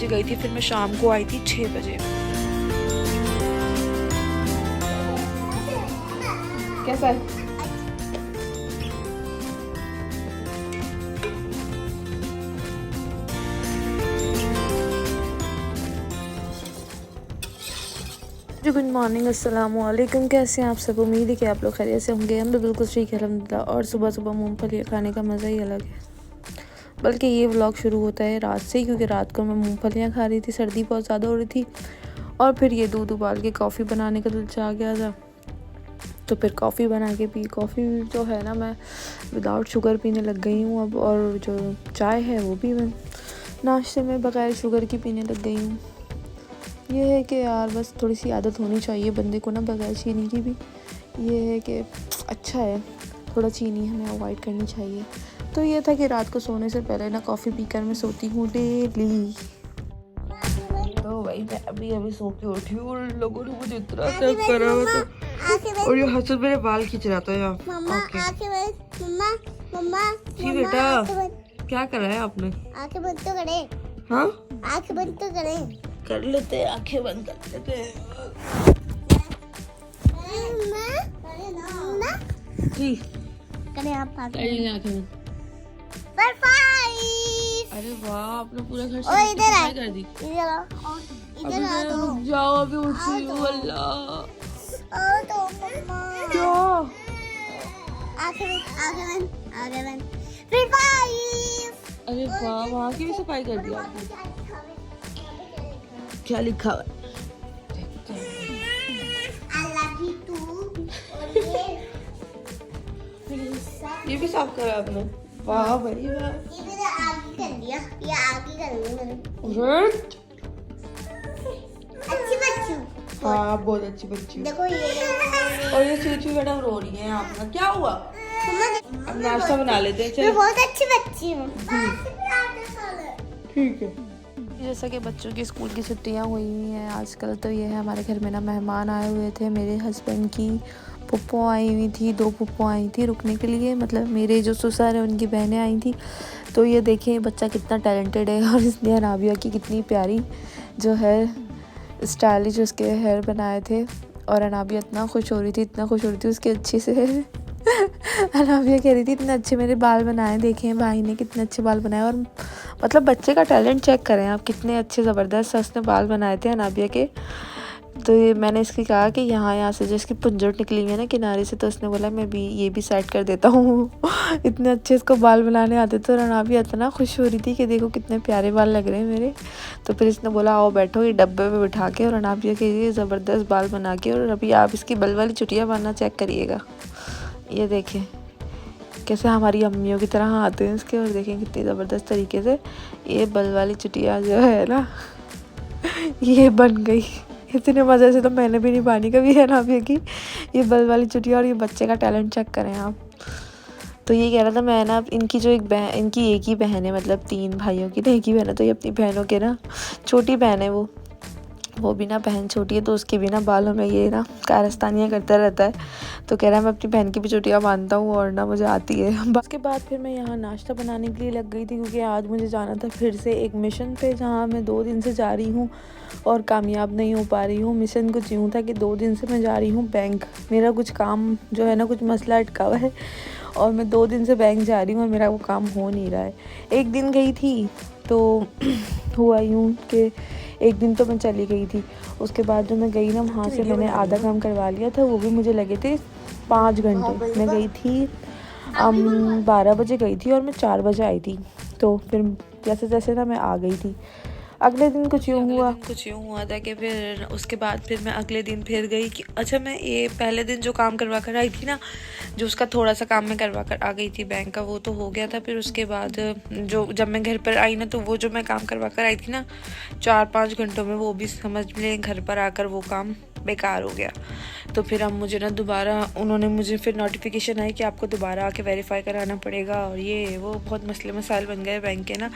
गई थी, फिर मैं शाम को आई थी 6 बजे। कैसा है? गुड मॉर्निंग, अस्सलाम वालेकुम। कैसे हैं आप सब? उम्मीद है कि आप लोग खैरियत से होंगे। हम भी बिल्कुल ठीक है अल्हम्दुलिल्लाह। और सुबह सुबह मूंगफली खाने का मज़ा ही अलग है। बल्कि ये व्लॉग शुरू होता है रात से ही, क्योंकि रात को मैं मूंगफलियाँ खा रही थी, सर्दी बहुत ज़्यादा हो रही थी। और फिर ये दूध उबाल के कॉफ़ी बनाने का दिल चाह गया था, तो फिर कॉफ़ी बना के पी। कॉफ़ी जो है ना, मैं विदाउट शुगर पीने लग गई हूँ अब। और जो चाय है वो भी मैं नाश्ते में बग़ैर शुगर की पीने लग गई हूँ। ये है कि यार बस थोड़ी सी आदत होनी चाहिए बंदे को ना, बगैर चीनी की भी। ये है कि अच्छा है, थोड़ा चीनी हमें अवॉइड करनी चाहिए। तो ये था कि रात को सोने से पहले ना कॉफ़ी पीकर मैं सोती हूँ डेली। तो भाई मैं अभी सो के उठी हूँ और लोगों ने मुझे इतना तंग करा हुआ था। और ये हसन मेरे बाल खींच रहा था यार। जी बेटा, क्या करा है आपने? आंखें बंद तो करें। हाँ, आंखें बंद तो करें। कर लेते हैं, आंखें बंद कर लेते हैं। जी करें आप आंखें बंद। अरे वाह, आपने पूरा घर सफाई कर दी। इधर आ दो। जाओ, अभी उठ रही हूँ। अल्लाह, क्या? आंखें बंद। अरे वाह, वहाँ की भी सफाई कर दी आपने। क्या लिखा हुआ? ये भी साफ करा आपने? वाह भाई वाह। ये मैंने आगे कर दिया, ये आगे कर लिया मैंने। अच्छी बच्ची। हाँ, बहुत अच्छी बच्ची। देखो ये। और ये चूचू मैडम रो रही है यहाँ पर, क्या हुआ? अब नाश्ता बना लेते हैं। मैं बहुत अच्छी बच्ची हूँ। ठीक है। जैसा कि बच्चों की स्कूल की छुट्टियां हुई हैं आजकल, तो ये है हमारे घर में ना मेहमान आए हुए थे। मेरे हस्बैंड की पुप्पो आई हुई थी, 2 पुप्पो आई थी रुकने के लिए। मतलब मेरे जो ससुर है उनकी बहनें आई थी। तो ये देखें बच्चा कितना टैलेंटेड है। और इसने अनाबिया की कितनी प्यारी जो है स्टाइलिश उसके हेयर बनाए थे। और अनाबिया इतना खुश हो रही थी उसके अच्छे से। अनाबिया कह रही थी इतने अच्छे मेरे बाल बनाए, देखें भाई ने कितने अच्छे बाल बनाए। और मतलब बच्चे का टैलेंट चेक करें आप, कितने अच्छे ज़बरदस्त उसने बाल बनाए थे अनाबिया के। तो ये मैंने इसकी कहा कि यहाँ से जो इसकी पुंजट निकली हुई है ना किनारे से, तो उसने बोला मैं भी ये भी सेट कर देता हूँ। इतने अच्छे इसको बाल बनाने आते थे। और अनाबिया इतना खुश हो रही थी कि देखो कितने प्यारे बाल लग रहे हैं मेरे। तो फिर इसने बोला आओ बैठो ये डब्बे में बिठा के, और अनाबिया के लिए ज़बरदस्त बाल बना के। और अभी आप इसकी बल वाली चुटिया बनना चेक करिएगा। ये देखें कैसे हमारी अम्मियों की तरह आते हैं इसके। और देखें कितनी ज़बरदस्त तरीके से ये बल वाली चुटिया जो है ना ये बन गई। इतने मज़े से तो मैंने भी नहीं बानी कभी है ना अभी की ये बल वाली चुटिया। और ये बच्चे का टैलेंट चेक करें आप। तो ये कह रहा था मैं ना इनकी जो इनकी एक ही बहन है, मतलब 3 भाइयों की तो एक ही बहन है। तो ये अपनी बहनों के ना छोटी बहन है, वो भी ना बहन छोटी है, तो उसके भी ना बालों में ये ना कारस्तानियाँ करता रहता है। तो कह रहा है मैं अपनी बहन की भी चुटियाँ बांधता हूँ और ना मुझे आती है। उसके बाद फिर मैं यहाँ नाश्ता बनाने के लिए लग गई थी, क्योंकि आज मुझे जाना था फिर से एक मिशन पे, जहाँ मैं 2 दिन से जा रही हूँ और कामयाब नहीं हो पा रही हूँ। मिशन कुछ यूँ था कि 2 दिन से मैं जा रही हूँ बैंक। मेरा कुछ काम जो है ना, कुछ मसला अटका हुआ है और मैं 2 दिन से बैंक जा रही हूँ और मेरा वो काम हो नहीं रहा है। एक दिन गई थी तो हुआ यूँ कि एक दिन तो मैं चली गई थी। उसके बाद जो मैं गई ना, वहाँ से मैंने आधा काम करवा लिया था, वो भी मुझे लगे थे 5 घंटे। मैं गई थी 12 बजे गई थी और मैं 4 बजे आई थी। तो फिर जैसे जैसे ना मैं आ गई थी। अगले दिन कुछ यूँ हुआ था कि फिर उसके बाद फिर मैं अगले दिन फिर गई कि अच्छा, मैं ये पहले दिन जो काम करवा कर आई थी ना, जो उसका थोड़ा सा काम मैं करवा कर आ गई थी बैंक का, वो तो हो गया था। फिर उसके बाद जो जब मैं घर पर आई ना, तो वो जो मैं काम करवा कर आई थी ना 4-5 घंटों में, वो भी समझ लें घर पर आकर वो काम बेकार हो गया। तो फिर अब मुझे ना दोबारा उन्होंने मुझे फिर नोटिफिकेशन आई कि आपको दोबारा आके वेरीफाई कराना पड़ेगा और ये वो बहुत मसले मसाइल बन गए बैंक के ना।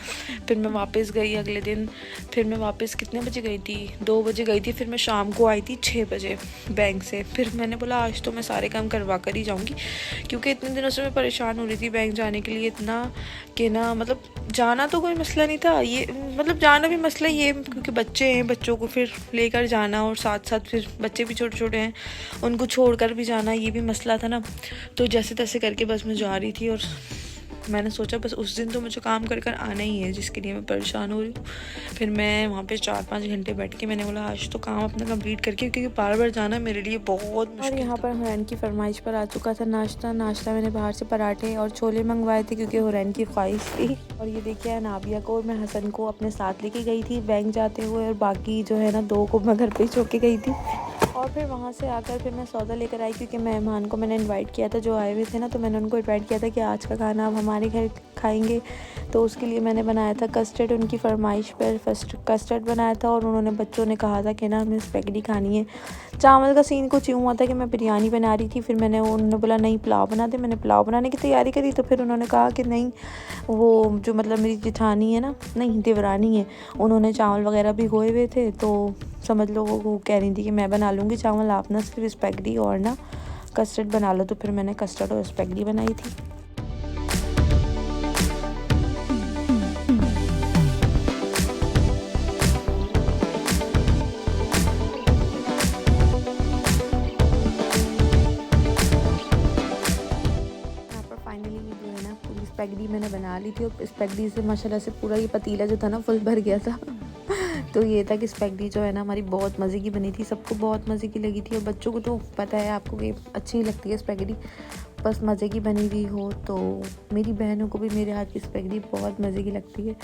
फिर मैं वापस गई अगले दिन। फिर मैं वापस कितने बजे गई थी, 2 बजे गई थी। फिर मैं शाम को आई थी 6 बजे बैंक से। फिर मैंने बोला आज तो मैं सारे काम करवा कर ही जाऊँगी, क्योंकि इतने दिनों से मैं परेशान हो रही थी बैंक जाने के लिए इतना कि ना, मतलब जाना तो कोई मसला नहीं था, ये मतलब जाना भी मसला ये क्योंकि बच्चे हैं, बच्चों को फिर लेकर जाना और साथ साथ फिर बच्चे भी छोटे छोटे हैं, उनको छोड़कर भी जाना, ये भी मसला था ना। तो जैसे तैसे करके बस मैं जा रही थी और मैंने सोचा बस उस दिन तो मुझे काम कर कर आना ही है जिसके लिए मैं परेशान हो रही हूँ। फिर मैं वहाँ पे 4-5 घंटे बैठ के मैंने बोला आज तो काम अपना कंप्लीट करके, क्योंकि बार बार जाना मेरे लिए बहुत मुश्किल। और यहाँ पर हुरैन की फरमाइश पर आ चुका था नाश्ता मैंने बाहर से पराठे और छोले मंगवाए थे क्योंकि हुरैन की ख्वाहिश थी। और ये देखिए नाबिया को और मैं हसन को अपने साथ लेके गई थी बैंक जाते हुए, और बाकी जो है ना 2 को मैं घर पे छोड़ के गई थी। और फिर वहाँ से आकर फिर मैं सौदा लेकर आई, क्योंकि मेहमान को मैंने इनवाइट किया था जो आए हुए थे ना, तो मैंने उनको इनवाइट किया था कि आज का खाना आप हमारे घर खाएंगे। तो उसके लिए मैंने बनाया था कस्टर्ड, उनकी फरमाइश पर फर्स्ट कस्टर्ड बनाया था। और उन्होंने बच्चों ने कहा था कि ना हमें स्पैगेटी खानी है। चावल का सीन कुछ यूँ हुआ था कि मैं बिरयानी बना रही थी, फिर उन्होंने बोला नहीं पुलाव बना दे। मैंने पुलाव बनाने की तैयारी करी, तो फिर उन्होंने कहा कि नहीं, वो जो मतलब मेरी जिठानी है ना, नहीं देवरानी है, उन्होंने चावल वगैरह भिगोए हुए थे, तो समझ लो वो कह रही थी कि मैं बना लूँगी चावल, आप ना सिर्फ स्पैगेटी और ना कस्टर्ड बना लो। तो फिर मैंने कस्टर्ड और स्पैगेटी बनाई थी। फाइनली जो है ना पूरी स्पैगेटी मैंने बना ली थी, और स्पैगेटी से माशाल्लाह से पूरा ये पतीला जो था ना फुल भर गया था। तो ये था कि स्पैगेटी जो है ना हमारी बहुत मज़े की बनी थी, सबको बहुत मज़े की लगी थी। और बच्चों को तो पता है आपको कि अच्छी ही लगती है स्पैगेटी, बस मज़े की बनी हुई हो। तो मेरी बहनों को भी मेरे हाथ की स्पैगेटी बहुत मज़े की लगती है।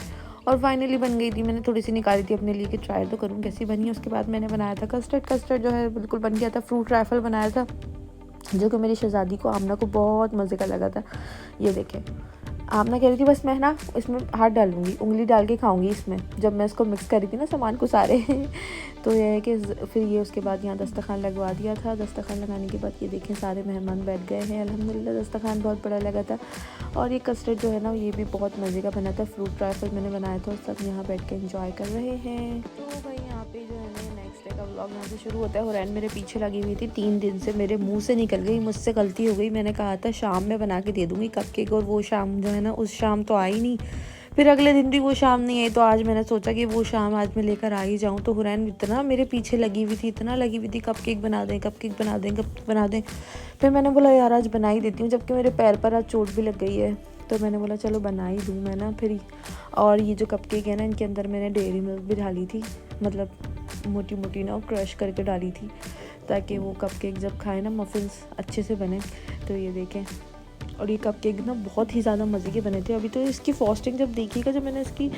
और फाइनली बन गई थी, मैंने थोड़ी सी निकाली थी अपने लिए कि ट्राई तो करूँ कैसी बनी है। उसके बाद मैंने बनाया था कस्टर्ड जो है बिल्कुल बन गया था। फ्रूट राइफल बनाया था जो कि मेरी शहज़ादी को आमना को बहुत मज़े का लगा था। ये देखें, आमना कह रही थी बस मैं ना इसमें हाथ डालूंगी, उंगली डाल के खाऊंगी इसमें, जब मैं इसको मिक्स कर रही थी ना सामान को सारे। तो यह है कि फिर ये उसके बाद यहाँ दस्तरखान लगवा दिया था। दस्तरखान लगाने के बाद ये देखें सारे मेहमान बैठ गए हैं अल्हम्दुलिल्लाह। दस्तरखान बहुत बड़ा लगा था। और ये कस्टर्ड जो है ना ये भी बहुत मज़े का बना था। फ्रूट राइफल मैंने बनाया था और सब यहाँ बैठ के इंजॉय कर रहे हैं। तो भाई यहाँ पे जो है ना नेक्स्ट डे का व्लॉग यहाँ से शुरू होता है। हुरैन मेरे पीछे लगी हुई थी 3 दिन से, मेरे मुँह से निकल गई, मुझसे गलती हो गई। मैंने कहा था शाम में बना के दे दूँगी कपकेक, और वो शाम जो है ना उस शाम तो आई नहीं। फिर अगले दिन भी वो शाम नहीं आई, तो आज मैंने सोचा कि वो शाम आज मैं लेकर आ ही जाऊँ। तो हुरैन इतना मेरे पीछे लगी हुई थी, इतना लगी हुई थी कपकेक बना दें, कपकेक बना दें, कप बना दें। फिर मैंने बोला यार आज बना ही देती हूँ, जबकि मेरे पैर पर आज चोट भी लग गई है। तो मैंने बोला चलो बना ही दूँ मैं ना फिर। और ये जो कपकेक है ना इनके अंदर मैंने डेयरी मिल्क भी डाली थी, मतलब मोटी मोटी ना क्रश करके डाली थी, ताकि वो कपकेक जब खाएं ना मफ़िन्स अच्छे से बने। तो ये देखें, और ये कपकेक ना बहुत ही ज़्यादा मज़े के बने थे। अभी तो इसकी फ्रॉस्टिंग जब देखिएगा, जब मैंने इसकी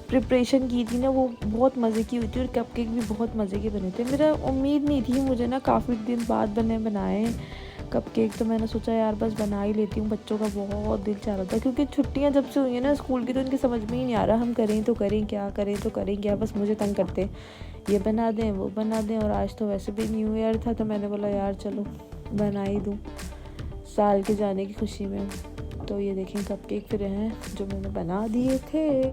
प्रिपरेशन की थी ना वो बहुत मज़े की हुई थी, और कपकेक भी बहुत मज़े के बने थे। मेरा उम्मीद नहीं थी, मुझे ना काफ़ी दिन बाद बनाए कपकेक, तो मैंने सोचा यार बस बना ही लेती हूँ। बच्चों का बहुत दिल चाह रहा था, क्योंकि छुट्टियाँ जब से हुई हैं ना स्कूल की, तो इनकी समझ में ही नहीं आ रहा हम करें तो करें क्या, करें तो करें क्या, बस मुझे तंग करते ये बना दें वो बना दें। और आज तो वैसे भी न्यू ईयर था, तो मैंने बोला यार चलो बना ही दूँ साल के जाने की खुशी में। तो ये देखें कपकेक फिर हैं जो मैंने बना दिए थे।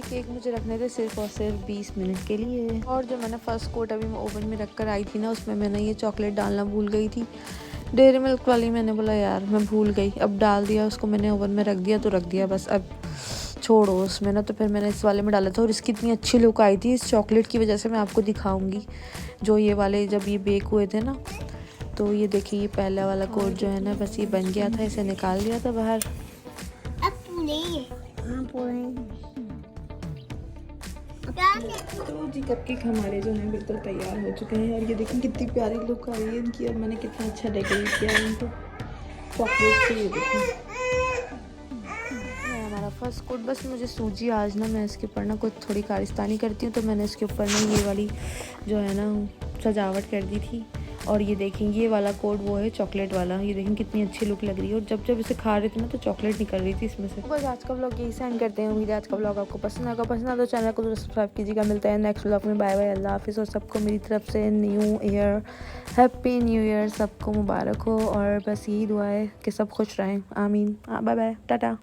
केक मुझे रखने थे सिर्फ और सिर्फ 20 मिनट के लिए। और जो मैंने फ़र्स्ट कोट अभी मैं ओवन में रख कर आई थी ना, उसमें मैंने ये चॉकलेट डालना भूल गई थी, डेयरी मिल्क वाली। मैंने बोला यार मैं भूल गई, अब डाल दिया उसको मैंने ओवन में रख दिया, तो रख दिया बस, अब छोड़ो उसमें ना। तो फिर मैंने इस वाले में डाला था, और इसकी इतनी अच्छी लुक आई थी इस चॉकलेट की वजह से। मैं आपको दिखाऊंगी जो ये वाले जब ये बेक हुए थे ना, तो ये देखिए ये पहला वाला कोट जो है ना बस ये बन गया था, इसे निकाल दिया था बाहर। अब पूरे तो जी कपकेक हमारे जो हैं बिल्कुल तैयार हो चुके हैं। और ये देखें कितनी प्यारी लुक आ रही है इनकी, और मैंने कितना अच्छा डेकोरेट किया है इनको चॉकलेट से। ये देखें हमारा फर्स्ट कोट। बस मुझे सूजी आज ना मैं इसके ऊपर ना कुछ थोड़ी कारिस्तानी करती हूँ, तो मैंने इसके ऊपर ना ये वाली जो है ना सजावट कर दी थी। और ये देखेंगे ये वाला कोड वो है चॉकलेट वाला, ये देखेंगे कितनी अच्छी लुक लग रही है। और जब जब इसे खा रहे थे ना तो चॉकलेट निकल रही थी इसमें से। बस आज का व्लॉग यही सेंड करते हैं। उम्मीद है आज का व्लॉग आपको पसंद आएगा। पसंद आया तो चैनल को सब्सक्राइब कीजिएगा। मिलता है नेक्स्ट व्लॉग में। बाय बाय, अल्लाह हाफिज़। और सबको मेरी तरफ से new year, happy new year सबको मुबारक हो। और बस यही दुआ है कि सब खुश रहें। आमीन। Bye bye, Tata.